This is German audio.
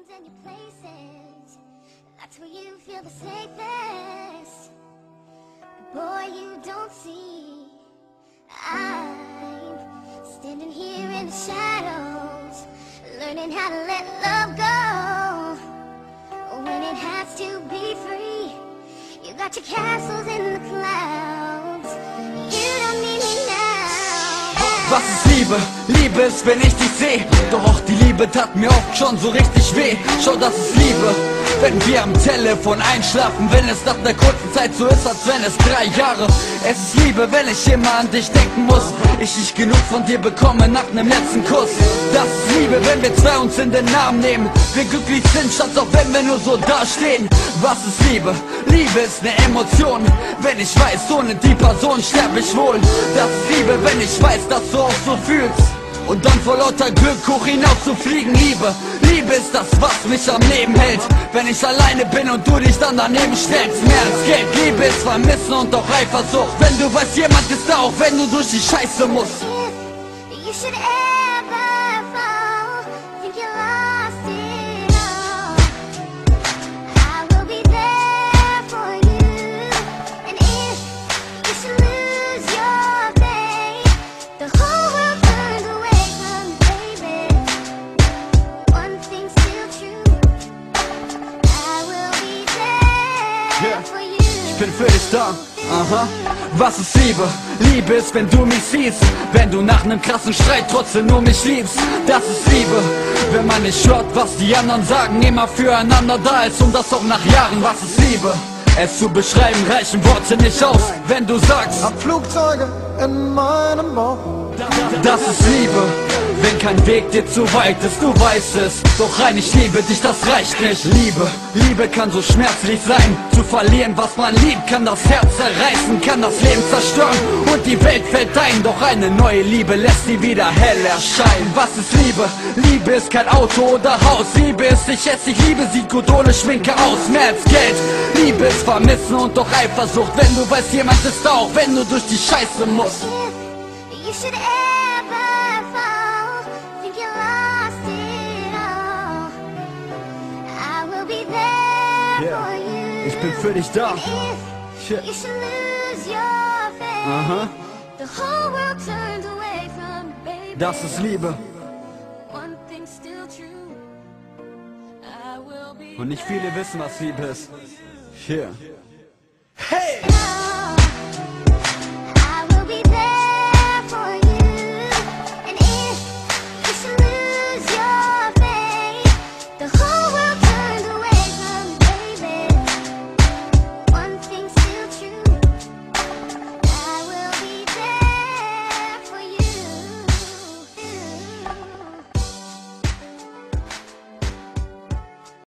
homes and your places. That's where you feel the safest. But boy, you don't see I'm standing here in the shadows, learning how to let love go when it has to be free. You got your castles in the clouds. You don't need me now. Was ist Liebe? Liebe ist, wenn ich dich seh. Doch auch die Liebe tat mir oft schon so richtig weh. Schau, das ist Liebe, wenn wir am Telefon einschlafen. Wenn es nach einer kurzen Zeit so ist, als wenn es 3 Jahre. Es ist Liebe, wenn ich immer an dich denken muss. Ich nicht genug von dir bekomme nach nem letzten Kuss. Das ist Liebe, wenn wir zwei uns in den Arm nehmen. Wir glücklich sind, statt auch wenn wir nur so dastehen. Was ist Liebe? Liebe ist eine Emotion. Wenn ich weiß, ohne die Person sterb ich wohl. Das ist Liebe, wenn ich weiß, dass du auch so fühlst. Und dann vor lauter Glück hoch hinaus zu fliegen. Liebe, Liebe ist das, was mich am Leben hält. Wenn ich alleine bin und du dich dann daneben stellst. Mehr als Geld, Liebe ist Vermissen und auch Eifersucht. Wenn du weißt, jemand ist da, auch wenn du durch die Scheiße musst. If you should ever fall, think you lost it all, I will be there for you. And if you should lose your faith, the whole world turns away from you, baby. One thing's still true, I will be there for you. Ich bin für dich da, aha. Was ist Liebe? Liebe ist, wenn du mich siehst. Wenn du nach nem krassen Streit trotzdem nur mich liebst. Das ist Liebe, wenn man nicht hört, was die anderen sagen. Immer füreinander da ist und das auch nach Jahren. Was ist Liebe? Es zu beschreiben reichen Worte nicht aus. Wenn du sagst, hab Flugzeuge in meinem Bauch. das ist Liebe, wenn kein Weg dir zu weit ist, du weißt es. Doch rein, ich liebe dich, das reicht nicht. Liebe, Liebe kann so schmerzlich sein. Zu verlieren, was man liebt, kann das Herz zerreißen, kann das Leben zerstören und die Welt fällt ein. Doch eine neue Liebe lässt sie wieder hell erscheinen. Was ist Liebe? Liebe ist kein Auto oder Haus. Liebe ist ich esse, ich liebe, sieht gut ohne Schminke aus. Mehr als Geld, Liebe ist Vermissen und doch Eifersucht. Wenn du weißt, jemand ist da, auch wenn du durch die Scheiße musst. If you should ever fall, think you lost it all, I will be there for you. Ich bin für dich da. If you should lose your faith, the whole world turns away from you, baby. Das ist Liebe. One thing's still true, I will be Und nicht viele wissen, was Liebe ist. Hier. there.